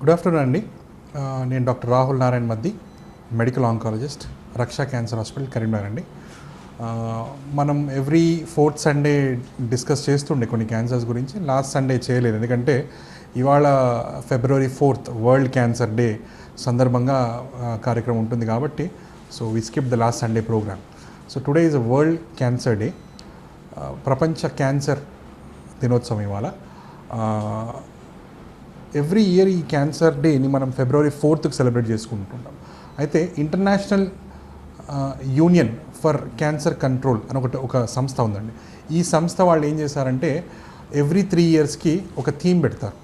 Good afternoon అండి. నేను doctor Rahul Narayana మద్ది, medical oncologist, రక్షా cancer hospital, Karimnagar అండి. మనం ఎవ్రీ ఫోర్త్ సండే డిస్కస్ చేస్తుండే కొన్ని క్యాన్సర్స్ గురించి. లాస్ట్ సండే చేయలేదు, ఎందుకంటే ఇవాళ February 4th world cancer day సందర్భంగా కార్యక్రమం ఉంటుంది కాబట్టి so we skip the last Sunday programme. So today is world cancer day, ప్రపంచ క్యాన్సర్ దినోత్సవం ఇవాళ. ఎవ్రీ ఇయర్ ఈ క్యాన్సర్ డేని మనం February 4th సెలబ్రేట్ చేసుకుంటుంటాం. అయితే International Union for Cancer Control అని ఒక సంస్థ ఉందండి. ఈ సంస్థ వాళ్ళు ఏం చేశారంటే ఎవ్రీ 3 yearsకి ఒక థీమ్ పెడతారు.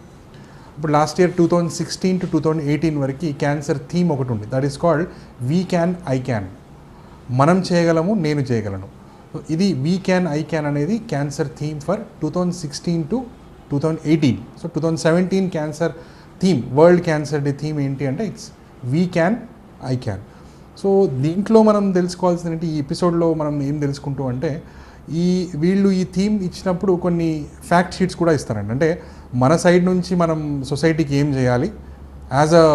ఇప్పుడు లాస్ట్ ఇయర్ 2016 to 2018 వరకు క్యాన్సర్ థీమ్ ఒకటి ఉంది, that is called we can I can. మనం చేయగలము, నేను చేయగలను. ఇది వీ క్యాన్ ఐ క్యాన్ అనేది cancer theme for 2016 to 2018. So 2017 cancer theme, world cancer day theme ఏంటి అంటే it's we can I can. So దీంట్లో మనం తెలుసుకోవాల్సింది, ఈ ఎపిసోడ్లో మనం ఏం తెలుసుకుంటూ అంటే వీళ్ళు ఈ థీమ్ ఇచ్చినప్పుడు కొన్ని ఫ్యాక్ట్ షీట్స్ కూడా ఇస్తారండి. అంటే మన సైడ్ నుంచి మనం సొసైటీకి ఏం చేయాలి as a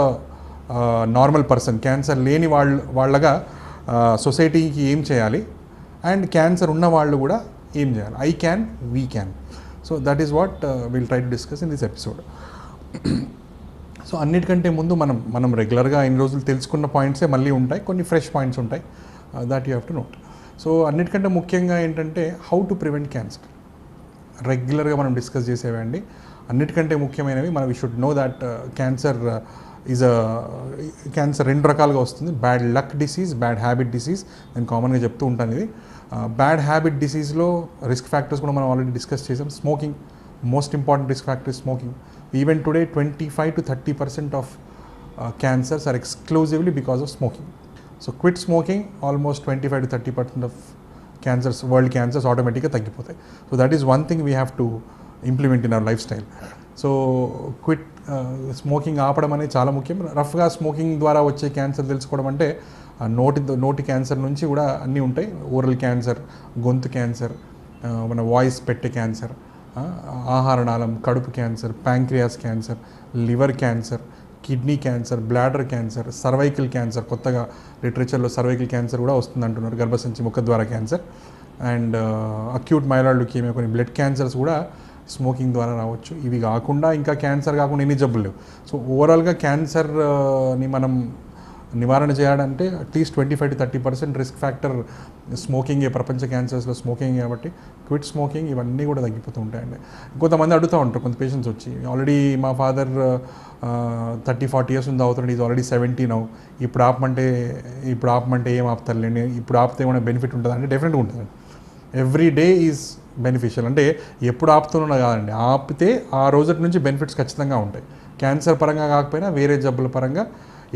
normal person, cancer లేని వాళ్ళగా సొసైటీకి ఏం చేయాలి, అండ్ క్యాన్సర్ ఉన్న వాళ్ళు కూడా ఏం చేయాలి. I can, we can. So that is what will try to discuss in this episode. So అన్నిటికంటే ముందు మనం రెగ్యులర్గా ఇన్ని రోజులు తెలుసుకున్న పాయింట్సే మళ్ళీ ఉంటాయి, కొన్ని ఫ్రెష్ పాయింట్స్ ఉంటాయి, that you have to note. So అన్నిటికంటే ముఖ్యంగా ఏంటంటే హౌ టు ప్రివెంట్ క్యాన్సర్. రెగ్యులర్గా మనం డిస్కస్ చేసేవండి. అన్నిటికంటే ముఖ్యమైనవి మనం we should know that cancer రెండు రకాలుగా వస్తుంది. Bad luck disease, bad habit disease. నేను కామన్గా చెప్తూ ఉంటాను ఇది. బ్యాడ్ హ్యాబిట్ డిసీజ్లో రిస్క్ ఫ్యాక్టర్స్ కూడా మనం ఆల్రెడీ డిస్కస్ చేసాం. Smoking, most important risk factor is smoking. Even today 25 to 30% of cancers are exclusively because of smoking. So quit smoking, almost 25 to 30% of cancers, world cancers ఆటోమేటిక్గా తగ్గిపోతాయి. So that is one thing we have to implement in our life style. So quit smoking ఆపడం అనేది చాలా ముఖ్యం. రఫ్గా smoking ద్వారా వచ్చే cancer తెలుసుకోవడం అంటే నోటి క్యాన్సర్ నుంచి కూడా అన్నీ ఉంటాయి. ఓరల్ క్యాన్సర్, గొంతు క్యాన్సర్, మన వాయిస్ పెట్టే క్యాన్సర్, ఆహారనాళం, కడుపు cancer, pancreas cancer, liver cancer, kidney cancer, bladder cancer, cervical cancer. కొత్తగా లిటరేచర్లో సర్వైకల్ క్యాన్సర్ కూడా వస్తుంది అంటున్నారు, గర్భసంచి ముఖద్వార cancer, and acute myeloid leukaemia, కొన్ని బ్లడ్ క్యాన్సర్స్ కూడా స్మోకింగ్ ద్వారా రావచ్చు. ఇవి కాకుండా ఇంకా క్యాన్సర్ కాకుండా ఎన్ని జబ్బులు లేవు. సో ఓవరాల్గా క్యాన్సర్ని మనం నివారణ చేయాలంటే అట్లీస్ట్ 25 to 30% రిస్క్ ఫ్యాక్టర్ స్మోకింగే. ప్రపంచ క్యాన్సర్స్లో స్మోకింగ్ కాబట్టి క్విట్ స్మోకింగ్, ఇవన్నీ కూడా తగ్గిపోతూ ఉంటాయండి. కొంతమంది అడుగుతూ ఉంటారు, కొంత పేషెంట్స్ వచ్చి, ఆల్రెడీ మా ఫాదర్ 30-40 years ఉంది అవుతుంది, ఈజ్ ఆల్రెడీ 70 నౌ, ఇప్పుడు ఆపమంటే ఏం ఆపుతారులేండి, ఇప్పుడు ఆపితే ఏమైనా బెనిఫిట్ ఉంటుందా అంటే డెఫినెట్గా ఉంటుంది. Every day is beneficial. అంటే ఎప్పుడు ఆపుతున్నా కాదండి, ఆపితే ఆ రోజు నుంచి బెనిఫిట్స్ ఖచ్చితంగా ఉంటాయి. క్యాన్సర్ పరంగా కాకపోయినా వేరే జబ్బుల పరంగా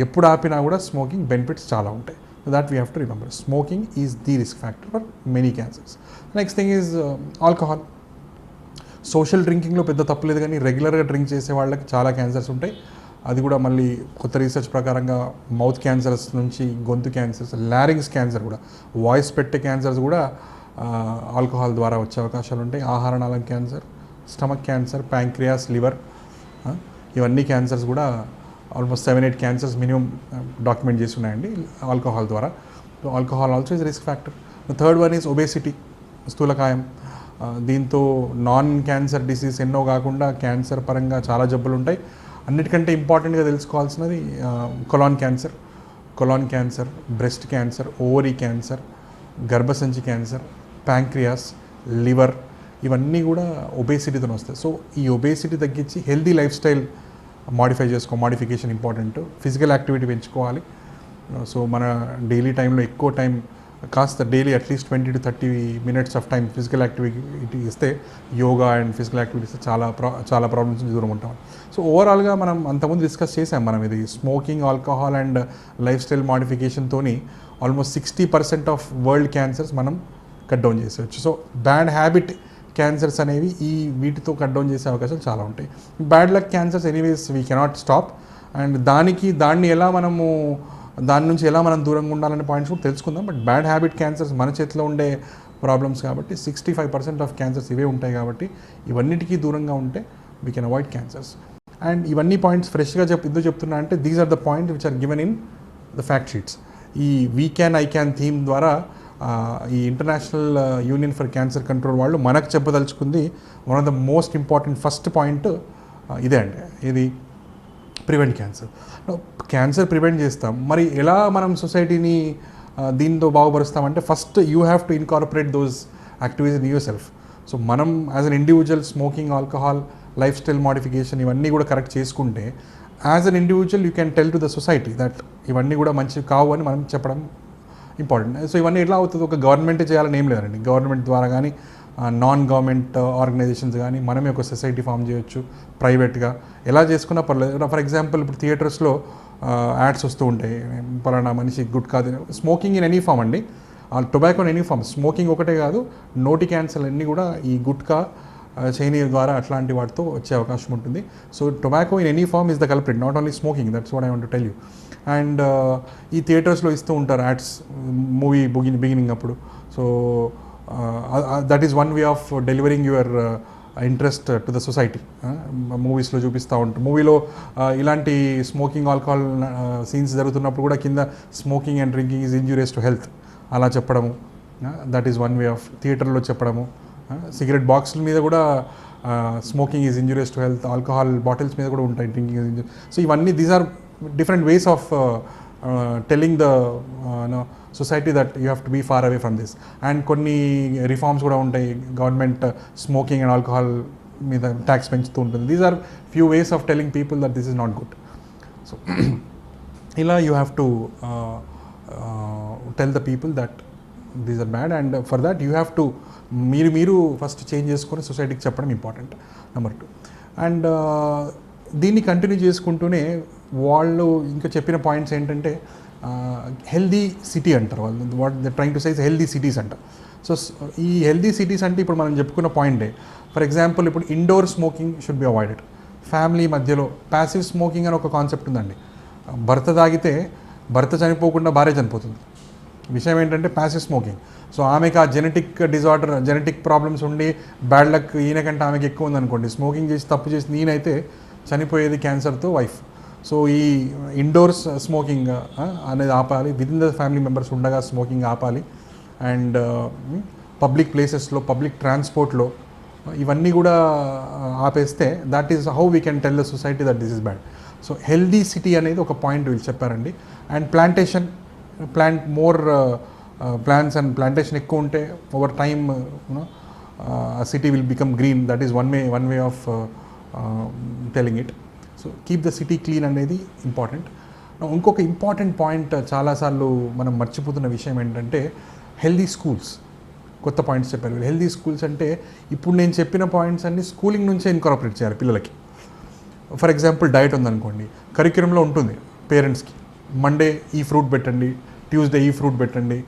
ఎప్పుడు ఆపినా కూడా స్మోకింగ్ బెనిఫిట్స్ చాలా ఉంటాయి. That we have to remember. Smoking is the risk factor for many cancers. Next thing is alcohol. Social డ్రింకింగ్లో పెద్ద తప్పులేదు, కానీ రెగ్యులర్గా డ్రింక్ చేసే వాళ్ళకి చాలా క్యాన్సర్స్ ఉంటాయి. అది కూడా మళ్ళీ కొత్త రీసెర్చ్ ప్రకారంగా మౌత్ క్యాన్సర్స్ నుంచి గొంతు క్యాన్సర్స్, లారింగ్స్ క్యాన్సర్ కూడా, వాయిస్ పెట్టే క్యాన్సర్స్ కూడా ఆల్కహాల్ ద్వారా వచ్చే అవకాశాలు ఉంటాయి. ఆహారనాళం cancer, stomach cancer, pancreas, liver, ఇవన్నీ క్యాన్సర్స్ కూడా ఆల్మోస్ట్ 7-8 క్యాన్సర్స్ మినిమం డాక్యుమెంట్ చేసి ఉన్నాయండి ఆల్కహాల్ ద్వారా. So alcohol also is risk factor. Third one is obesity, స్థూలకాయం. దీంతో నాన్ క్యాన్సర్ డిసీజ్ ఎన్నో కాకుండా క్యాన్సర్ పరంగా చాలా జబ్బులు ఉంటాయి. అన్నిటికంటే ఇంపార్టెంట్గా తెలుసుకోవాల్సినది colon cancer, breast cancer, ovary cancer, గర్భసంచి క్యాన్సర్, ప్యాంక్రియాస్, లివర్, ఇవన్నీ కూడా ఒబేసిటీతో వస్తాయి. సో ఈ ఒబేసిటీ తగ్గించి healthy life style modification important. Physical activity పెంచుకోవాలి. సో మన డైలీ టైంలో ఎక్కువ టైం, కాస్త daily at least 20 to 30 minutes of time physical activity ఇస్తే, యోగా అండ్ ఫిజికల్ యాక్టివిటీ ఇస్తే చాలా ప్రాబ్లమ్స్ నుంచి దూరం ఉంటాం. సో ఓవరాల్గా మనం అంతకుముందు డిస్కస్ చేసాం, మనం ఇది smoking, alcohol and life style మాడిఫికేషన్తోని ఆల్మోస్ట్ 60% ఆఫ్ వరల్డ్ క్యాన్సర్స్ మనం కట్ డౌన్ చేసేవచ్చు. సో బ్యాడ్ హ్యాబిట్ క్యాన్సర్స్ అనేవి వీటితో కట్ డౌన్ చేసే అవకాశాలు చాలా ఉంటాయి. Bad luck cancers anyways we cannot stop, and దాని నుంచి ఎలా మనం దూరంగా ఉండాలనే పాయింట్స్ కూడా తెలుసుకుందాం. బట్ బ్యాడ్ హ్యాబిట్ క్యాన్సర్స్ మన చేతిలో ఉండే ప్రాబ్లమ్స్ కాబట్టి 65% ఆఫ్ క్యాన్సర్స్ ఇవే ఉంటాయి. కాబట్టి ఇవన్నిటికీ దూరంగా ఉంటే we can avoid cancers. And ఇవన్నీ పాయింట్స్ ఫ్రెష్గా ఎందుకు చెప్తున్నా అంటే these are the points which are given in the fact sheets. ఈ we can I can theme ద్వారా ఈ International Union for Cancer Control వాళ్ళు మనకు చెప్పదలుచుకుంది one of the most important first point ఇదే అండి. ఇది ప్రివెంట్ క్యాన్సర్. క్యాన్సర్ ప్రివెంట్ చేస్తాం, మరి ఎలా మనం సొసైటీని దీంతో బాగుపరుస్తామంటే first you have to incorporate those activities in your self. So మనం as an individual smoking, alcohol, life style modification ఇవన్నీ కూడా కరెక్ట్ చేసుకుంటే as an individual you can tell to the society that ఇవన్నీ కూడా మంచివి కావు అని మనం చెప్పడం ఇంపార్టెంట్. సో ఇవన్నీ ఎట్లా అవుతుంది, ఒక గవర్నమెంట్ చేయాలని ఏం లేదండి. గవర్నమెంట్ ద్వారా కానీ నాన్ గవర్నమెంట్ ఆర్గనైజేషన్స్ కానీ మనమే ఒక సొసైటీ ఫామ్ చేయొచ్చు ప్రైవేట్గా, ఎలా చేసుకున్నా పర్లేదు. ఫర్ ఎగ్జాంపుల్ ఇప్పుడు థియేటర్స్లో యాడ్స్ వస్తూ ఉంటాయి, పలానా మనిషి gutka smoking in any form అండి, tobacco in any form. Smoking ఒకటే కాదు, నోటి క్యాన్సర్ అన్నీ కూడా ఈ గుట్కా చైనీ ద్వారా అట్లాంటి వాటితో వచ్చే అవకాశం ఉంటుంది. So tobacco in any form is the culprit, not only smoking. That's what I want to tell you. And ఈ థియేటర్స్లో ఇస్తూ ఉంటారు యాడ్స్ మూవీ బిగినింగ్ అప్పుడు. So that is one way of delivering your interest to the society. మూవీస్లో చూపిస్తూ ఉంటారు. మూవీలో ఇలాంటి స్మోకింగ్, ఆల్కహాల్ సీన్స్ జరుగుతున్నప్పుడు కూడా కింద smoking and drinking is injurious to health అలా చెప్పడము, that is one way of థియేటర్లో చెప్పడము. సిగరెట్ బాక్సుల మీద కూడా smoking is injurious to health, alcohol bottles మీద కూడా ఉంటాయి డ్రింకింగ్ ఈజ్ ఇంజూరియస్. సో ఇవన్నీ these are different ways of telling the society that you have to be far away from this. And కొన్ని రిఫార్మ్స్ కూడా ఉంటాయి, గవర్నమెంట్ స్మోకింగ్ అండ్ ఆల్కహాల్ మీద tax పెంచుతూ ఉంటుంది. These are few ways of telling people that this is not good. So ఇలా you have to tell the people that these are bad, and for that you have to మీరు first change చేసుకొని సొసైటీకి చెప్పడం important, number 2. And దీన్ని continue చేసుకుంటూనే వాళ్ళు ఇంకా చెప్పిన పాయింట్స్ ఏంటంటే హెల్దీ సిటీ అంటారు వాళ్ళు. What they trying to say is healthy cities అంట. సో ఈ హెల్దీ సిటీస్ అంటే ఇప్పుడు మనం చెప్పుకున్న పాయింటే. ఫర్ ఎగ్జాంపుల్ ఇప్పుడు indoor smoking should be avoided. Family మధ్యలో ప్యాసివ్ స్మోకింగ్ అని ఒక కాన్సెప్ట్ ఉందండి. భర్త తాగితే భర్త చనిపోకుండా భార్య చనిపోతుంది. విషయం ఏంటంటే ప్యాసివ్ స్మోకింగ్. సో ఆమెకు ఆ జెనెటిక్ డిజార్డర్, జెనెటిక్ ప్రాబ్లమ్స్ ఉండి బ్యాడ్ లక్ ఈయనకంటే ఆమెకి ఎక్కువ ఉందనుకోండి, స్మోకింగ్ చేసి తప్పు చేసి నేనైతే చనిపోయేది క్యాన్సర్తో వైఫ్. సో ఈ ఇండోర్స్ స్మోకింగ్ అనేది ఆపాలి, విదిన్ ద ఫ్యామిలీ మెంబర్స్ ఉండగా స్మోకింగ్ ఆపాలి. అండ్ పబ్లిక్ ప్లేసెస్లో, పబ్లిక్ ట్రాన్స్పోర్ట్లో ఇవన్నీ కూడా ఆపేస్తే that is how we can tell the society that this is bad. So healthy city అనేది ఒక పాయింట్ వీళ్ళు చెప్పారండి. And plant more plants and plantation ఎక్కువ ఉంటే over time city will become green. That is one way of telling it. So keep the city clean అనేది important. ఇంకొక important point చాలాసార్లు మనం మర్చిపోతున్న విషయం ఏంటంటే హెల్దీ స్కూల్స్. కొత్త పాయింట్స్ చెప్పారు. హెల్దీ స్కూల్స్ అంటే ఇప్పుడు నేను చెప్పిన పాయింట్స్ అన్నీ స్కూలింగ్ నుంచే ఇన్కార్పొరేట్ చేయాలి పిల్లలకి. ఫర్ ఎగ్జాంపుల్ డైట్ ఉందనుకోండి, కరిక్యులంలో ఉంటుంది పేరెంట్స్కి, మండే ఈ ఫ్రూట్ పెట్టండి, ట్యూస్డే ఈ ఫ్రూట్ పెట్టండి,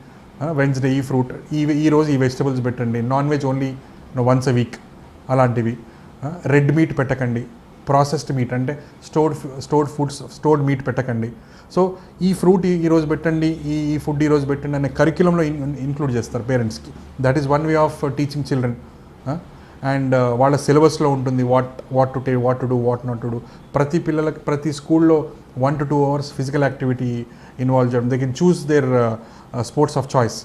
వెన్స్డే ఈ ఫ్రూట్, ఈ రోజు ఈ వెజిటబుల్స్ పెట్టండి, నాన్ వెజ్ ఓన్లీ వన్స్ అ వీక్ అలాంటివి. రెడ్ మీట్ పెట్టకండి, ప్రాసెస్డ్ మీట్ అంటే స్టోర్డ్ మీట్ పెట్టకండి. సో ఈ ఫ్రూట్ ఈరోజు పెట్టండి, ఈ ఫుడ్ ఈరోజు పెట్టండి అనే కరిక్యులంలో ఇంక్లూడ్ చేస్తారు పేరెంట్స్కి. That is one way of teaching children. And వాళ్ళ సిలబస్లో ఉంటుంది what to take, what to do, what not to do. ప్రతి పిల్లలకి ప్రతి స్కూల్లో 1 to 2 hours physical activity involve చేయడం. They can choose their sports of choice.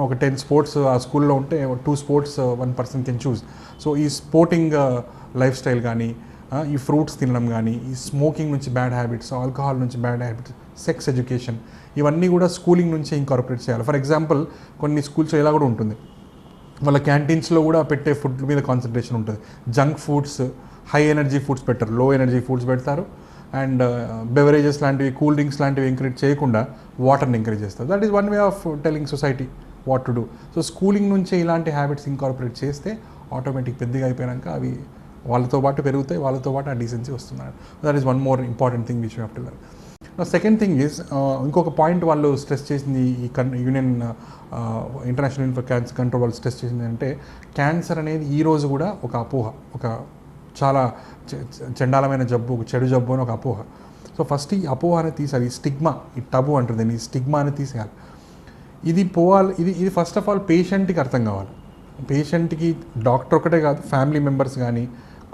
ఒక 10 స్పోర్ట్స్ ఆ స్కూల్లో ఉంటే 2 sports 1 person can choose. So ఈ స్పోర్టింగ్ లైఫ్ స్టైల్ కానీ, ఈ ఫ్రూట్స్ తినడం కానీ, ఈ స్మోకింగ్ నుంచి బ్యాడ్ హ్యాబిట్స్, ఆల్కహాల్ నుంచి బ్యాడ్ హ్యాబిట్స్, సెక్స్ ఎడ్యుకేషన్, ఇవన్నీ కూడా స్కూలింగ్ నుంచే ఇంకార్పొరేట్ చేయాలి. ఫర్ ఎగ్జాంపుల్ కొన్ని స్కూల్స్లో ఇలా కూడా ఉంటుంది, వాళ్ళ క్యాంటీన్స్లో కూడా పెట్టే ఫుడ్ మీద కాన్సన్ట్రేషన్ ఉంటుంది. Junk foods, high energy foods పెట్టరు, లో ఎనర్జీ ఫుడ్స్ పెడతారు. అండ్ బెవరేజెస్ లాంటివి, కూల్ డ్రింక్స్ లాంటివి ఎంకరేజ్ చేయకుండా వాటర్ని ఎంకరేజ్ చేస్తారు. That is one way of telling society what to do. So schooling నుంచే ఇలాంటి హ్యాబిట్స్ ఇంకార్పొరేట్ చేస్తే ఆటోమేటిక్ పెద్దగా అయిపోయాక అవి వాళ్ళతో పాటు పెరుగుతాయి, వాళ్ళతో పాటు ఆ డీసెన్సీ వస్తున్నారు. That is one more important thing which you have to learn. Second thing is, ఇంకొక పాయింట్ వాళ్ళు స్ట్రెస్ చేసింది, ఈ union international Union for Cancer Control వాళ్ళు స్ట్రెస్ చేసింది అంటే క్యాన్సర్ అనేది ఈరోజు కూడా ఒక అపోహ, ఒక చాలా చండాలమైన జబ్బు, ఒక చెడు జబ్బు అని ఒక అపోహ. సో ఫస్ట్ ఈ అపోహ అనేది తీసేయాలి. ఈ స్టిగ్మా, ఈ టబు అంటుంది, ఈ స్టిగ్మా అనేది తీసేయాలి. ఇది పోవాలి. ఇది ఫస్ట్ ఆఫ్ ఆల్ పేషెంట్కి అర్థం కావాలి. పేషెంట్కి డాక్టర్ ఒకటే కాదు, ఫ్యామిలీ మెంబర్స్ కానీ,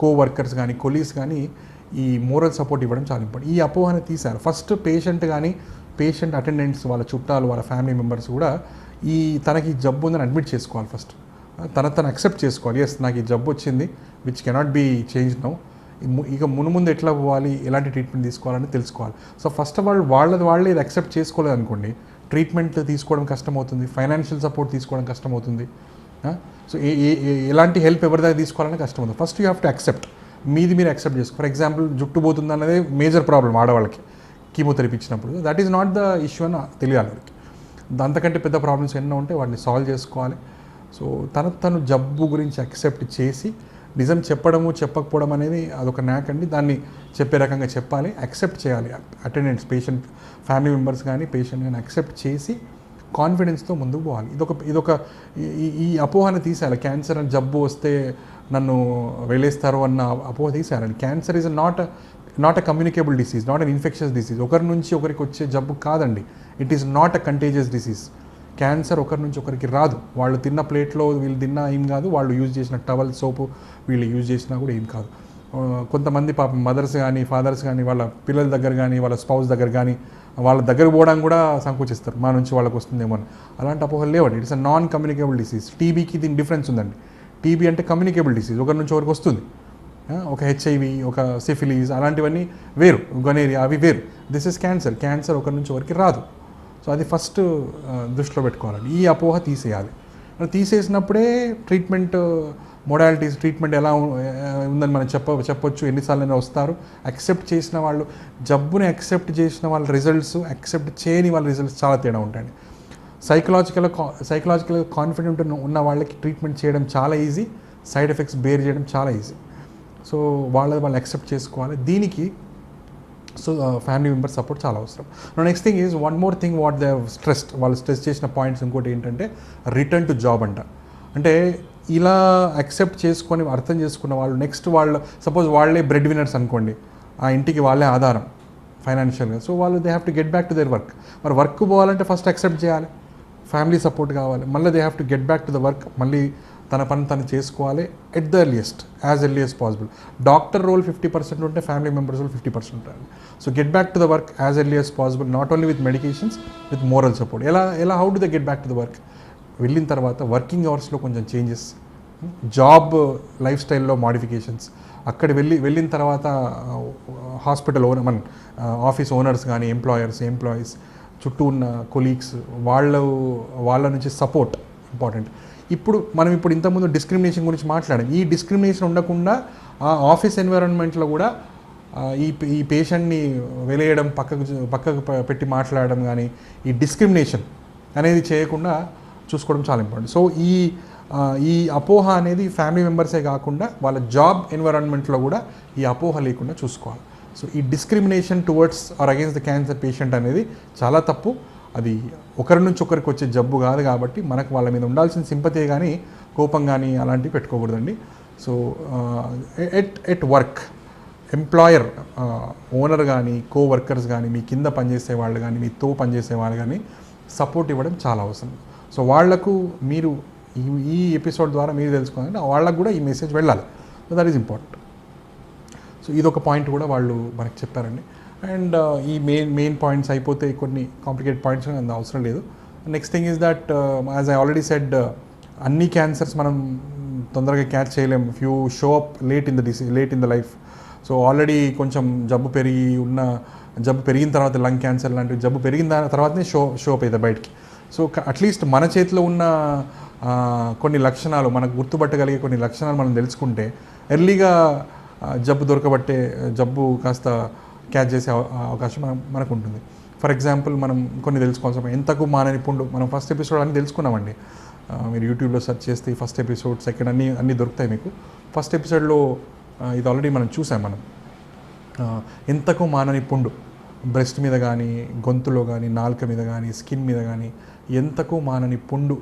కోవర్కర్స్ కానీ, కొలీగ్స్ కానీ ఈ మోరల్ సపోర్ట్ ఇవ్వడం చాలా ఇంపార్టెంట్. ఈ అపోహని తీశారు. ఫస్ట్ పేషెంట్ కానీ పేషెంట్ అటెండెంట్స్ వాళ్ళ చుట్టాలు వాళ్ళ ఫ్యామిలీ మెంబర్స్ కూడా తనకి జబ్బు ఉందని అడ్మిట్ చేసుకోవాలి. ఫస్ట్ తను అక్సెప్ట్ చేసుకోవాలి. ఎస్, నాకు ఈ జబ్బు వచ్చింది, which cannot be change now. ఇక ముందు ఎట్లా పోవాలి, ఎలాంటి ట్రీట్మెంట్ తీసుకోవాలని తెలుసుకోవాలి. సో ఫస్ట్ ఆఫ్ ఆల్ వాళ్ళే ఇది అక్సెప్ట్ చేసుకోలేదు అనుకోండి, ట్రీట్మెంట్ తీసుకోవడం కష్టమవుతుంది, ఫైనాన్షియల్ సపోర్ట్ తీసుకోవడం కష్టమవుతుంది. సో ఎలాంటి హెల్ప్ ఎవరి దగ్గర తీసుకోవాలని కష్టమవుతుంది. First you have to accept, మీరు అక్సెప్ట్ చేసుకో. ఫర్ ఎగ్జాంపుల్ జుట్టు పోతుంది అన్నదే మేజర్ ప్రాబ్లం ఆడవాళ్ళకి కీమోథెరపీ ఇచ్చినప్పుడు. That is not the issue అని తెలియాలి వాళ్ళకి. అంతకంటే పెద్ద ప్రాబ్లమ్స్ ఎన్నో ఉంటే వాటిని సాల్వ్ చేసుకోవాలి. సో తను జబ్బు గురించి అక్సెప్ట్ చేసి నిజం చెప్పడము చెప్పకపోవడం అనేది అదొక న్యాక్ అండి. దాన్ని చెప్పే రకంగా చెప్పాలి, అక్సెప్ట్ చేయాలి. అటెండెంట్స్, పేషెంట్ ఫ్యామిలీ మెంబర్స్ కానీ పేషెంట్ కానీ అక్సెప్ట్ చేసి కాన్ఫిడెన్స్తో ముందుకు పోవాలి. ఇదొక ఈ అపోహను తీసేయాలి. క్యాన్సర్ అని జబ్బు వస్తే నన్ను వెళ్ళేస్తారు అన్న అపోహ తీసేయాలండి. Cancer is not a communicable disease, not an infectious disease. ఒకరి నుంచి ఒకరికి వచ్చే జబ్బు కాదండి. It is not a contagious disease. Cancer ఒకరి నుంచి ఒకరికి రాదు. వాళ్ళు తిన్న ప్లేట్లో వీళ్ళు తిన్నా ఏం కాదు, వాళ్ళు యూజ్ చేసిన టవల్ సోపు వీళ్ళు యూజ్ చేసినా కూడా ఏం కాదు. కొంతమంది పాపం మదర్స్ కానీ ఫాదర్స్ కానీ వాళ్ళ పిల్లల దగ్గర కానీ వాళ్ళ స్పౌస్ దగ్గర కానీ వాళ్ళ దగ్గర పోవడానికి కూడా సంకోచిస్తారు, మా నుంచి వాళ్ళకి వస్తుందేమో అని. అలాంటి అపోహలు లేవండి. It's a non communicable disease. టీబీకి దీని డిఫరెన్స్ ఉందండి. టీబీ అంటే కమ్యూనికేబుల్ డిసీజ్, ఒకరి నుంచి ఒకరికి వస్తుంది. ఒక హెచ్ఐవి, ఒక సిఫిలీస్, అలాంటివన్నీ వేరు, గొనేరియా అవి వేరు. దిస్ ఇస్ క్యాన్సర్ ఒకరి నుంచి ఒకరికి రాదు. సో అది ఫస్ట్ దృష్టిలో పెట్టుకోవాలండి. ఈ అపోహ తీసేయాలి. తీసేసినప్పుడే ట్రీట్మెంట్ మోడాలిటీస్, ట్రీట్మెంట్ ఎలా ఉందని మనం చెప్పొచ్చు. ఎన్నిసార్లు వస్తారు. అక్సెప్ట్ చేసిన వాళ్ళు, జబ్బుని అక్సెప్ట్ చేసిన వాళ్ళ రిజల్ట్స్, అక్సెప్ట్ చేయని వాళ్ళ రిజల్ట్స్ చాలా తేడా ఉంటాయండి. సైకలాజికల్ కాన్ఫిడెంట్ ఉన్న వాళ్ళకి ట్రీట్మెంట్ చేయడం చాలా ఈజీ, సైడ్ ఎఫెక్ట్స్ బేర్ చేయడం చాలా ఈజీ. సో వాళ్ళు అక్సెప్ట్ చేసుకోవాలి. దీనికి ఫ్యామిలీ మెంబర్ సపోర్ట్ చాలా అవసరం. Next thing is one more thing what they వాళ్ళు స్ట్రెస్ చేసిన పాయింట్స్ ఇంకోటి ఏంటంటే రిటర్న్ టు జాబ్ అంట. అంటే ఇలా అక్సెప్ట్ చేసుకొని అర్థం చేసుకున్న వాళ్ళు నెక్స్ట్ వాళ్ళు సపోజ్ వాళ్ళే బ్రెడ్ విన్నర్స్ అనుకోండి, ఆ ఇంటికి వాళ్ళే ఆధారం ఫైనాన్షియల్గా. సో వాళ్ళు they have to get back to their work. మరి వర్క్ పోవాలంటే ఫస్ట్ అక్సెప్ట్ చేయాలి, ఫ్యామిలీ సపోర్ట్ కావాలి, మళ్ళీ they have to get back to the work. మళ్ళీ తన పని తను చేసుకోవాలి at the earliest, as early as possible. Doctor role 50% ఉంటే ఫ్యామిలీ మెంబర్స్ రోల్ 50% ఉంటారు. So get back to the work as early as possible, not only with medications, with moral support. ఎలా how do they get back to the work? వెళ్ళిన తర్వాత working అవర్స్లో కొంచెం changes, job life స్టైల్లో modifications, అక్కడ వెళ్ళిన తర్వాత హాస్పిటల్ మన ఆఫీస్ ఓనర్స్ కానీ ఎంప్లాయీస్ చుట్టూ ఉన్న కొలీగ్స్ వాళ్ళ నుంచి సపోర్ట్ ఇంపార్టెంట్. మనం ఇంతకుముందు డిస్క్రిమినేషన్ గురించి మాట్లాడాం. ఈ డిస్క్రిమినేషన్ ఉండకుండా ఆ ఆఫీస్ ఎన్విరాన్మెంట్లో కూడా ఈ పేషెంట్ని వెలేయడం, పక్కకు పెట్టి మాట్లాడడం కానీ, ఈ డిస్క్రిమినేషన్ అనేది చేయకుండా చూసుకోవడం చాలా ఇంపార్టెంట్. సో ఈ అపోహ అనేది ఫ్యామిలీ మెంబర్సే కాకుండా వాళ్ళ జాబ్ ఎన్విరాన్మెంట్లో కూడా ఈ అపోహ లేకుండా చూసుకోవాలి. సో ఈ discrimination towards or against the cancer patient అనేది చాలా తప్పు. అది ఒకరి నుంచి ఒకరికి వచ్చే జబ్బు కాదు కాబట్టి మనకు వాళ్ళ మీద ఉండాల్సిన సింపతి కానీ కోపం కానీ అలాంటివి పెట్టుకోకూడదండి. So at work employer, owner కానీ కోవర్కర్స్ కానీ, మీ కింద పనిచేసే వాళ్ళు కానీ, మీతో పనిచేసే వాళ్ళు కానీ సపోర్ట్ ఇవ్వడం చాలా అవసరం. సో వాళ్లకు మీరు ఈ ఎపిసోడ్ ద్వారా మీరు తెలుసుకోవాలంటే వాళ్ళకు కూడా ఈ మెసేజ్ వెళ్ళాలి. So that is important. So ఇదొక పాయింట్ కూడా వాళ్ళు మనకు చెప్పారండి. అండ్ ఈ మెయిన్ పాయింట్స్ అయిపోతే కొన్ని కాంప్లికేటెడ్ పాయింట్స్ అంత అవసరం లేదు. Next thing is that as I already said, అన్ని క్యాన్సర్స్ మనం తొందరగా క్యాచ్ చేయలేము. Few show up late in the life. So already కొంచెం జబ్బు పెరిగిన తర్వాత లంగ్ క్యాన్సర్ లాంటివి జబ్బు పెరిగిన తర్వాతనే షో అప్ అవుతుంది బయటికి. సో అట్లీస్ట్ మన చేతిలో ఉన్న కొన్ని లక్షణాలు, మనకు గుర్తుపట్టగలిగే కొన్ని లక్షణాలు మనం తెలుసుకుంటే ఎర్లీగా జబ్బు కాస్త క్యాచ్ చేసే అవకాశం మనకు ఉంటుంది. ఫర్ ఎగ్జాంపుల్ మనం కొన్ని తెలుసుకోవాల్సిన ఎంతకు మానని పుండు, మనం ఫస్ట్ ఎపిసోడ్ అన్నీ తెలుసుకున్నామండి. మీరు యూట్యూబ్లో సెర్చ్ చేస్తే ఫస్ట్ ఎపిసోడ్, సెకండ్ అన్నీ దొరుకుతాయి మీకు. ఫస్ట్ ఎపిసోడ్లో ఇది ఆల్రెడీ మనం చూసాం. ఎంతకు మానని పుండు బ్రెస్ట్ మీద కానీ, గొంతులో కానీ, నాలుక మీద కానీ, స్కిన్ మీద కానీ ఎంతకు మానని పుండు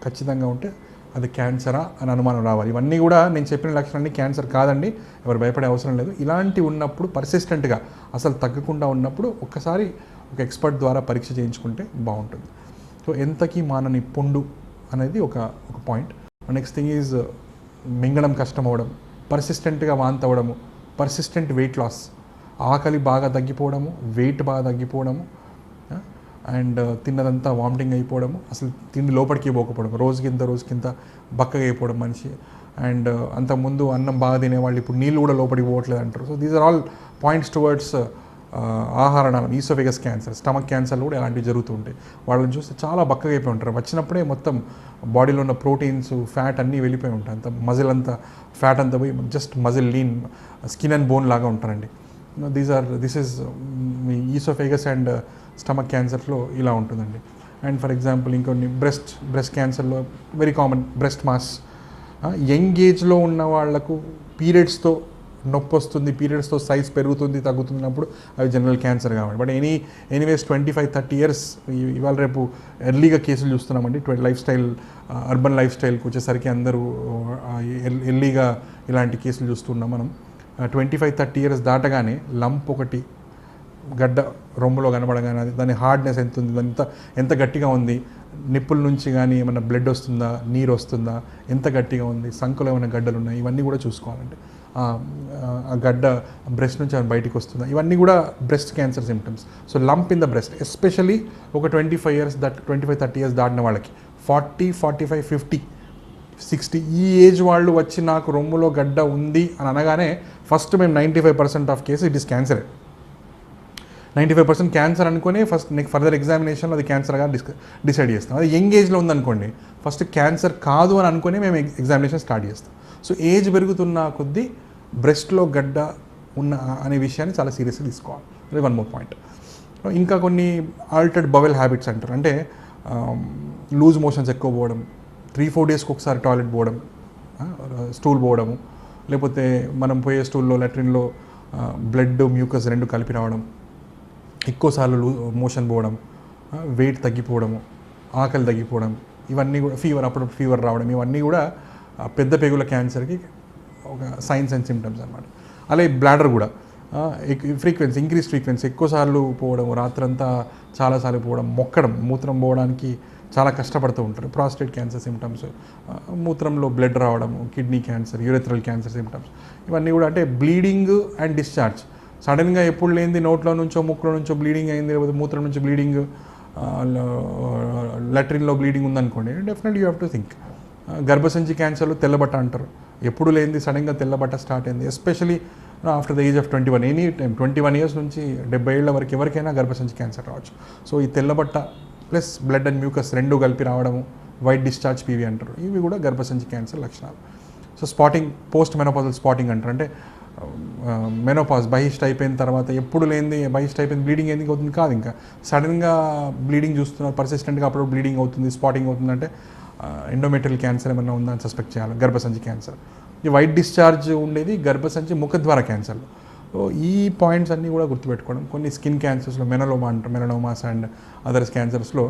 ఖచ్చితంగా ఉంటే అది క్యాన్సరా అని అనుమానం రావాలి. ఇవన్నీ కూడా నేను చెప్పిన లక్షణాలన్నీ క్యాన్సర్ కాదండి, ఎవరు భయపడే అవసరం లేదు. ఇలాంటి ఉన్నప్పుడు పర్సిస్టెంట్గా అసలు తగ్గకుండా ఉన్నప్పుడు ఒక్కసారి ఒక ఎక్స్పర్ట్ ద్వారా పరీక్ష చేయించుకుంటే బాగుంటుంది. సో ఎంతకి మానని పుండు అనేది ఒక పాయింట్. నెక్స్ట్ థింగ్ ఈజ్ మింగడం కష్టం అవ్వడం, పర్సిస్టెంట్గా వాంతి అవ్వడము, పర్సిస్టెంట్ వెయిట్ లాస్. ఆకలి బాగా తగ్గిపోవడము, వెయిట్ బాగా తగ్గిపోవడము, అండ్ తిన్నదంతా వామిటింగ్ అయిపోవడము, అసలు తిండి లోపలికి పోకపోవడం, రోజుకింత బక్కగా అయిపోవడం మనిషి. అండ్ అంతకుముందు అన్నం బాగా తినేవాళ్ళు ఇప్పుడు నీళ్ళు కూడా లోపలికి పోవట్లేదు అంటారు. So these are all points towards ఆహారనాళం, ఈసోఫేగస్ క్యాన్సర్, స్టమక్ క్యాన్సర్లు కూడా ఇలాంటివి జరుగుతూ ఉంటాయి. వాళ్ళని చూస్తే చాలా బక్కగా అయిపోయి ఉంటారు. వచ్చినప్పుడే మొత్తం బాడీలో ఉన్న ప్రోటీన్స్, ఫ్యాట్ అన్నీ వెళ్ళిపోయి ఉంటాయి. అంత మజిల్ అంతా ఫ్యాట్ అంతా పోయి just muscle lean, skin and bone లాగా ఉంటారండి. This is oesophagus and stomach క్యాన్సర్లో ఇలా ఉంటుందండి. అండ్ ఫర్ ఎగ్జాంపుల్ ఇంకొన్ని బ్రెస్ట్ క్యాన్సర్లో very common breast mass. Young ఏజ్లో ఉన్న వాళ్లకు పీరియడ్స్తో నొప్పి వస్తుంది, పీరియడ్స్తో సైజ్ పెరుగుతుంది తగ్గుతున్నప్పుడు అవి జనరల్ క్యాన్సర్ కాబట్టి. బట్ ఎనీవేస్ 25-30 ఇయర్స్ ఇవాళ రేపు ఎర్లీగా కేసులు చూస్తున్నామండి. అర్బన్ లైఫ్ స్టైల్కి వచ్చేసరికి అందరూ ఎర్లీగా ఇలాంటి కేసులు చూస్తున్నాం మనం. 25-30 ఇయర్స్ దాటగానే లంప్ ఒకటి గడ్డ రొమ్ములో కనబడగానే దాని హార్డ్నెస్ ఎంత ఉంది, ఎంత గట్టిగా ఉంది, నిప్పుల నుంచి కానీ ఏమైనా బ్లడ్ వస్తుందా, నీరు వస్తుందా, ఎంత గట్టిగా ఉంది, సంఖలో ఏమైనా గడ్డలు ఉన్నాయి, ఇవన్నీ కూడా చూసుకోవాలండి. ఆ గడ్డ బ్రెస్ట్ నుంచి ఏమైనా బయటికి వస్తుందా, ఇవన్నీ కూడా breast cancer symptoms. So lump in the breast, especially ఒక 25-30 ఇయర్స్ దాటిన వాళ్ళకి, 40, 45, 50, 60 ఈ ఏజ్ వాళ్ళు వచ్చి నాకు రొమ్ములో గడ్డ ఉంది అని అనగానే ఫస్ట్ మేము 95% ఆఫ్ కేసు ఇట్ ఈస్ క్యాన్సరే. 95% క్యాన్సర్ అనుకుని ఫస్ట్ ఫర్దర్ ఎగ్జామినేషన్లో అది క్యాన్సర్గా డిసైడ్ చేస్తాం. అది యంగ్ ఏజ్లో ఉందనుకోండి, ఫస్ట్ క్యాన్సర్ కాదు అని అనుకుని మేము ఎగ్జామినేషన్ స్టార్ట్ చేస్తాం. సో ఏజ్ పెరుగుతున్న కొద్దీ బ్రెస్ట్లో గడ్డ ఉన్న అనే విషయాన్ని చాలా సీరియస్గా తీసుకోవాలి. అది వన్ మోర్ పాయింట్. ఇంకా కొన్ని ఆల్టర్డ్ బవెల్ హ్యాబిట్స్ అంటారు. అంటే లూజ్ మోషన్స్ ఎక్కువ పోవడం, 3-4 డేస్కి ఒకసారి టాయిలెట్ పోవడం, స్టూల్ పోవడము, లేకపోతే మనం పోయే స్టూల్లో లాట్రిన్లో బ్లడ్ మ్యూకస్ రెండు కలిపి రావడం, ఎక్కువసార్లు మోషన్ పోవడం, వెయిట్ తగ్గిపోవడము, ఆకలి తగ్గిపోవడం, ఇవన్నీ కూడా అప్పుడప్పుడు ఫీవర్ రావడం, ఇవన్నీ కూడా పెద్ద పేగుల క్యాన్సర్కి ఒక సైన్స్ అండ్ సిమ్టమ్స్ అన్నమాట. అలాగే బ్లాడర్ కూడా ఇంక్రీజ్ ఫ్రీక్వెన్సీ, ఎక్కువసార్లు పోవడం, రాత్రంతా చాలాసార్లు పోవడం, మూత్రం పోవడానికి చాలా కష్టపడుతూ ఉంటారు. ప్రాస్టేట్ క్యాన్సర్ సిమ్టమ్స్, మూత్రంలో బ్లడ్ రావడం, kidney cancer, urethral cancer symptoms, ఇవన్నీ కూడా అంటే బ్లీడింగ్ అండ్ డిశ్చార్జ్. సడన్గా ఎప్పుడు లేనిది నోట్లో నుంచో ముక్కులో నుంచో బ్లీడింగ్ అయింది, లేకపోతే మూత్రం నుంచి బ్లీడింగ్, లాట్రిన్లో బ్లీడింగ్ ఉందనుకోండి, definitely you have to think. గర్భసంచి క్యాన్సర్లు తెల్లబట్ట అంటారు. ఎప్పుడు లేనిది సడన్గా తెల్లబట్ట స్టార్ట్ అయింది, especially after the age of 21, any time 21 years నుంచి 70 ఏళ్ల వరకు ఎవరికైనా గర్భసంచి క్యాన్సర్ రావచ్చు. సో ఈ తెల్లబట్ట ప్లస్ బ్లడ్ అండ్ మ్యూకస్ రెండు కలిపి రావడము, వైట్ డిశ్చార్జ్ పీవీ అంటారు, ఇవి కూడా గర్భసంచి క్యాన్సర్ లక్షణాలు. So spotting, post menopausal spotting అంటారు. అంటే మెనోపాజ్ బహిష్ట్ అయిపోయిన తర్వాత ఎప్పుడు లేనిది బహిష్ట్ అయిపోయింది, బ్లీడింగ్ ఎందుకు అవుతుంది కాదు, ఇంకా సడన్గా బ్లీడింగ్ చూస్తున్నారు, పర్సిస్టెంట్గా అప్పుడు బ్లీడింగ్ అవుతుంది, స్పాటింగ్ అవుతుందంటే ఎండోమెట్రియల్ క్యాన్సర్ ఏమైనా ఉందని సస్పెక్ట్ చేయాలి, గర్భసంచి క్యాన్సర్. ఈ వైట్ డిశ్చార్జ్ ఉండేది గర్భసంచి ముఖద్వార క్యాన్సర్లో. సో ఈ పాయింట్స్ అన్నీ కూడా గుర్తుపెట్టుకోవడం. కొన్ని స్కిన్ క్యాన్సర్స్లో మెలనోమాస్ అండ్ అదర్స్ క్యాన్సర్స్లో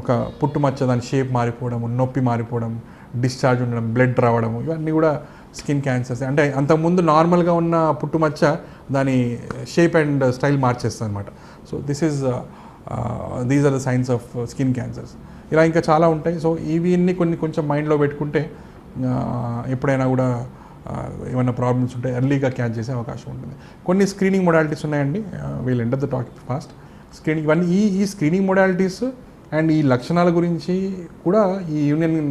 ఒక పుట్టుమచ్చ దాని షేప్ మారిపోవడము, నొప్పి మారిపోవడం, డిశ్చార్జ్ ఉండడం, బ్లడ్ రావడము, ఇవన్నీ కూడా స్కిన్ క్యాన్సర్స్. అంటే అంతకుముందు నార్మల్గా ఉన్న పుట్టుమచ్చ దాని షేప్ అండ్ స్టైల్ మార్చేస్తుంది అనమాట. So these are the signs of skin cancers. ఇలా ఇంకా చాలా ఉంటాయి. సో ఇవన్నీ కొంచెం మైండ్లో పెట్టుకుంటే ఎప్పుడైనా కూడా ఏమైనా ప్రాబ్లమ్స్ ఉంటే ఎర్లీగా క్యాచ్ చేసే అవకాశం ఉంటుంది. కొన్ని స్క్రీనింగ్ మొడాలిటీస్ ఉన్నాయండి. We'll enter the topic fast. Screening ఇవన్నీ ఈ స్క్రీనింగ్ మొడాలిటీస్ అండ్ ఈ లక్షణాల గురించి కూడా ఈ యూనియన్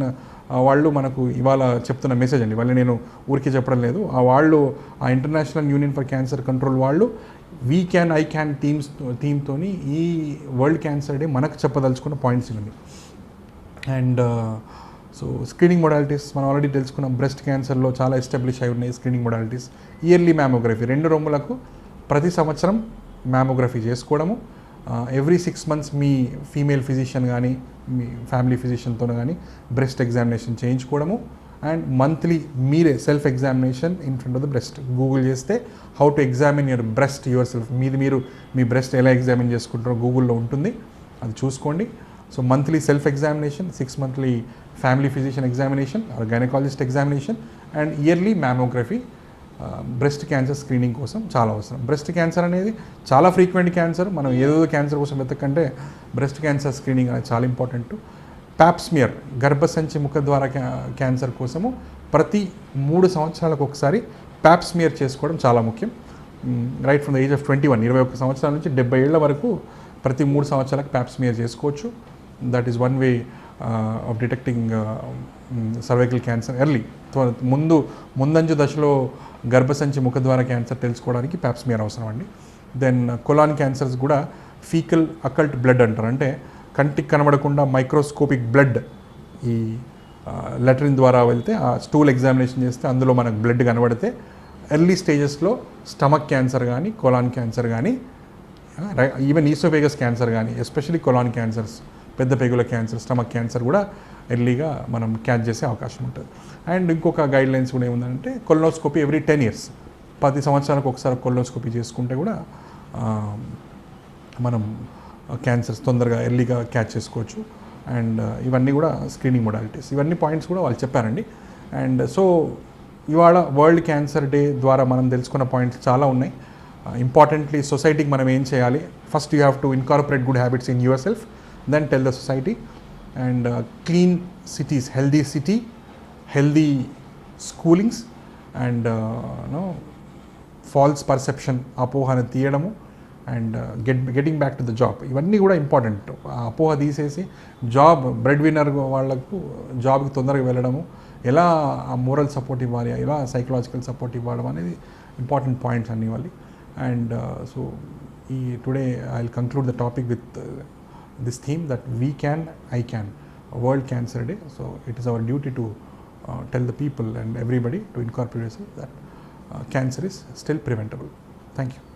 వాళ్ళు మనకు ఇవాళ చెప్తున్న మెసేజ్ అండి. వాళ్ళు నేను ఊరికే చెప్పడం లేదు, వాళ్ళు ఆ international Union for Cancer Control వాళ్ళు ఐ క్యాన్ థీమ్తోని ఈ వరల్డ్ క్యాన్సర్ డే మనకు చెప్పదలుచుకున్న పాయింట్స్ ఇవన్నీ. అండ్ సో స్క్రీనింగ్ మొడాలిటీస్ మనం ఆల్రెడీ తెలుసుకున్నాం. బ్రెస్ట్ క్యాన్సర్లో చాలా ఎస్టాబ్లిష్ అయి ఉన్నాయి స్క్రీనింగ్ మొడాలిటీస్. ఇయర్లీ మ్యామోగ్రఫీ, 2 రొమ్ములకు ప్రతి సంవత్సరం మ్యామోగ్రఫీ చేసుకోవడము. ఎవ్రీ 6 months మీ ఫీమేల్ ఫిజిషియన్ కానీ మీ ఫ్యామిలీ ఫిజిషియన్తో కానీ బ్రెస్ట్ ఎగ్జామినేషన్ చేయించుకోవడము. అండ్ మంత్లీ మీరే self examination in front of the breast. Google చేస్తే how to examine your breast your self, మీరు మీ బ్రెస్ట్ ఎలా ఎగ్జామిన్ చేసుకుంటారో గూగుల్లో ఉంటుంది, అది చూసుకోండి. So monthly self examination, 6 monthly family physician examination or gynaecologist examination and yearly mammography breast cancer screening కోసం చాలా అవసరం. బ్రెస్ట్ క్యాన్సర్ అనేది చాలా ఫ్రీక్వెంట్ క్యాన్సర్. మనం ఏదో క్యాన్సర్ కోసం వెతకంటే బ్రెస్ట్ క్యాన్సర్ స్క్రీనింగ్ అనేది చాలా ఇంపార్టెంట్. ప్యాప్స్మియర్ గర్భసంచి ముఖద్వార క్యాన్సర్ కోసము ప్రతి 3 సంవత్సరాలకు ఒకసారి ప్యాప్స్మియర్ చేసుకోవడం చాలా ముఖ్యం. Right from the age of 21 సంవత్సరాల నుంచి 70 ఏళ్ల వరకు ప్రతి 3 సంవత్సరాలకు ప్యాప్స్మియర్ చేసుకోవచ్చు. That is one way of detecting cervical cancer early. ముందంజు దశలో గర్భసంచి ముఖద్వార క్యాన్సర్ తెలుసుకోవడానికి ప్యాప్స్మియర్ అవసరం అండి. దెన్ కొలాన్ క్యాన్సర్స్ కూడా ఫీకల్ అకల్ట్ బ్లడ్ అంటారు. అంటే కంటికి కనబడకుండా మైక్రోస్కోపిక్ బ్లడ్ ఈ లెటరిన్ ద్వారా వెళ్తే ఆ స్టూల్ ఎగ్జామినేషన్ చేస్తే అందులో మనకు బ్లడ్ కనబడితే ఎర్లీ స్టేజెస్లో స్టమక్ క్యాన్సర్ కానీ కొలాన్ క్యాన్సర్ కానీ ఈవెన్ ఈసోఫేగస్ క్యాన్సర్ కానీ ఎస్పెషలీ కొలాన్ క్యాన్సర్స్ పెద్ద పేగుల క్యాన్సర్ స్టమక్ క్యాన్సర్ కూడా ఎర్లీగా మనం క్యాచ్ చేసే అవకాశం ఉంటుంది. అండ్ ఇంకొక గైడ్ లైన్స్ కూడా ఏముందంటే కొలనోస్కోపీ ఎవ్రీ 10 years 10 సంవత్సరాలకు ఒకసారి కొలనోస్కోపీ చేసుకుంటే కూడా మనం క్యాన్సర్స్ తొందరగా ఎర్లీగా క్యాచ్ చేసుకోవచ్చు. అండ్ ఇవన్నీ కూడా స్క్రీనింగ్ మొడాలిటీస్, ఇవన్నీ పాయింట్స్ కూడా వాళ్ళు చెప్పారండి. అండ్ సో ఇవాళ వరల్డ్ క్యాన్సర్ డే ద్వారా మనం తెలుసుకున్న పాయింట్స్ చాలా ఉన్నాయి. ఇంపార్టెంట్లీ సొసైటీకి మనం ఏం చేయాలి, first you have to incorporate good habits in your self, then tell the society. And clean cities, healthy city, healthy schoolings and false perception, అపోహను తీయడము and getting back to the job, ఇవన్నీ కూడా important. అపోహ తీసేసి job bread winner వాళ్ళకు జాబ్కి తొందరగా వెళ్ళడము, ఎలా మోరల్ సపోర్ట్ ఇవ్వాలి, ఎలా సైకలాజికల్ సపోర్ట్ ఇవ్వడం అనేది ఇంపార్టెంట్ పాయింట్స్ అన్ని ఇవ్వాలి. అండ్ సో ఈ today I will conclude the topic with this theme that we can, I can, world cancer day. So it is our duty to tell the people and everybody to incorporate that cancer is still preventable. Thank you.